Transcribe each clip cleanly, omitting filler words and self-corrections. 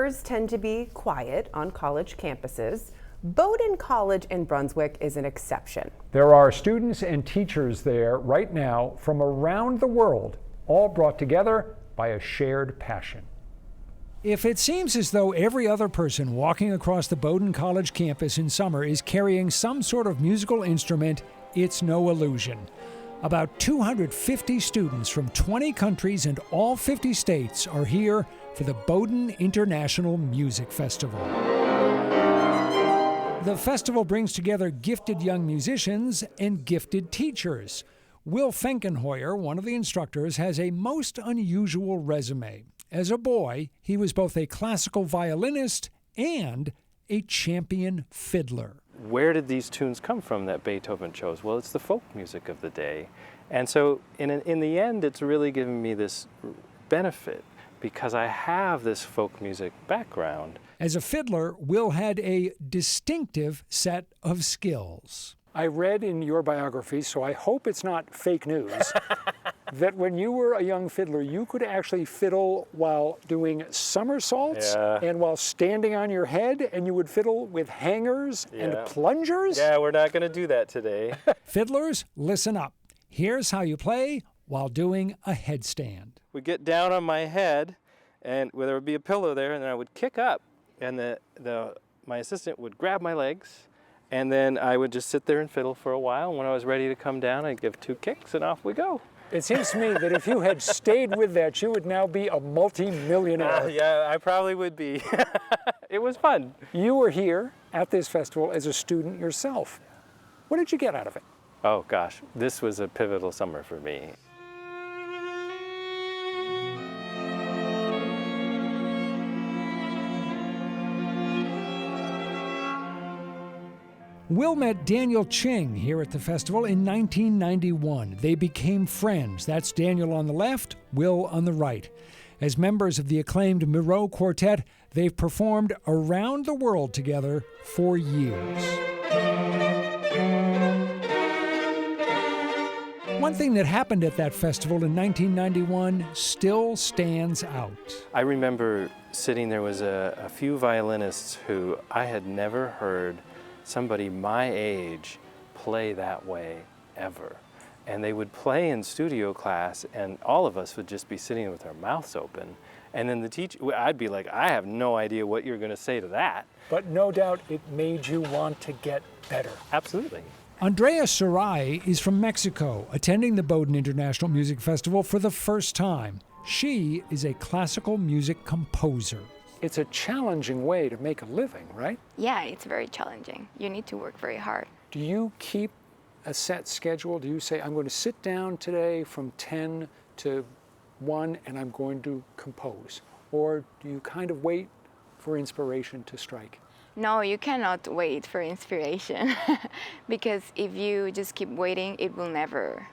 summers tend to be quiet on college campuses. Bowdoin College in Brunswick is an exception. There are students and teachers there right now from around the world, all brought together by a shared passion. If it seems as though every other person walking across the Bowdoin College campus in summer is carrying some sort of musical instrument, it's no illusion. About 250 students from 20 countries and all 50 states are here for the Bowdoin International Music Festival. The festival brings together gifted young musicians and gifted teachers. Will Fenkenhoyer, one of the instructors, has a most unusual resume. As a boy, he was both a classical violinist and a champion fiddler. Where did these tunes come from that Beethoven chose? Well, it's the folk music of the day. And so in the end, it's really given me this benefit because I have this folk music background. As a fiddler, Will had a distinctive set of skills. I read in your biography, so I hope it's not fake news, that when you were a young fiddler, you could actually fiddle while doing somersaults and while standing on your head, and you would fiddle with hangers and plungers? Yeah, we're not going to do that today. Fiddlers, listen up. Here's how you play while doing a headstand. We get down on my head, and there would be a pillow there, and then I would kick up, and my assistant would grab my legs, and then I would just sit there and fiddle for a while. And when I was ready to come down, I'd give 2 kicks, and off we go. It seems to me that if you had stayed with that, you would now be a multi-millionaire. Yeah, I probably would be. It was fun. You were here at this festival as a student yourself. What did you get out of it? Oh gosh, this was a pivotal summer for me. Will met Daniel Ching here at the festival in 1991. They became friends. That's Daniel on the left, Will on the right. As members of the acclaimed Miro Quartet, they've performed around the world together for years. One thing that happened at that festival in 1991 still stands out. I remember sitting there was a few violinists who I had never heard somebody my age play that way ever. And they would play in studio class and all of us would just be sitting with our mouths open. And then the teacher, I'd be like, I have no idea what you're gonna say to that. But no doubt it made you want to get better. Absolutely. Andrea Sarai is from Mexico, attending the Bowdoin International Music Festival for the first time. She is a classical music composer. It's a challenging way to make a living, right? Yeah, it's very challenging. You need to work very hard. Do you keep a set schedule? Do you say, I'm going to sit down today from 10 to 1 and I'm going to compose? Or do you kind of wait for inspiration to strike? No, you cannot wait for inspiration because if you just keep waiting, it will never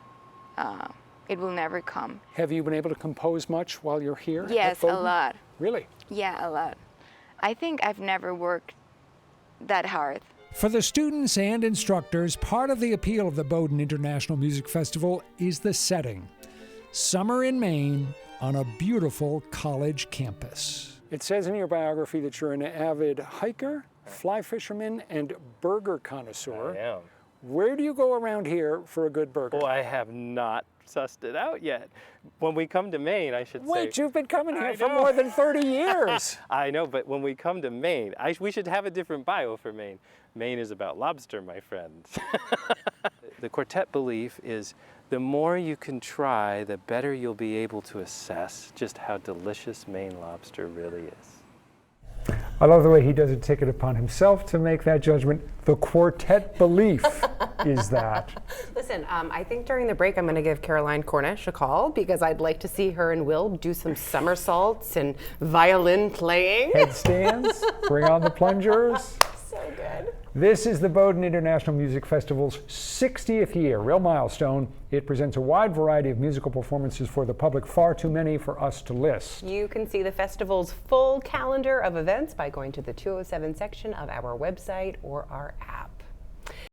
come. Have you been able to compose much while you're here? Yes, a lot. Really? Yeah, a lot. I think I've never worked that hard. For the students and instructors, part of the appeal of the Bowdoin International Music Festival is the setting. Summer in Maine on a beautiful college campus. It says in your biography that you're an avid hiker, fly fisherman, and burger connoisseur. I am. Where do you go around here for a good burger? Oh, I have not sussed it out yet. When we come to Maine, I should say... Wait, you've been coming here for more than 30 years. I know, but when we come to Maine, we should have a different bio for Maine. Maine is about lobster, my friends. The quartet belief is the more you can try, the better you'll be able to assess just how delicious Maine lobster really is. I love the way he doesn't take it upon himself to make that judgment. The quartet belief is that. Listen, I think during the break I'm going to give Caroline Cornish a call because I'd like to see her and Will do some somersaults and violin playing. Headstands, bring on the plungers. So good. This is the Bowdoin International Music Festival's 60th year, real milestone. It presents a wide variety of musical performances for the public, far too many for us to list. You can see the festival's full calendar of events by going to the 207 section of our website or our app.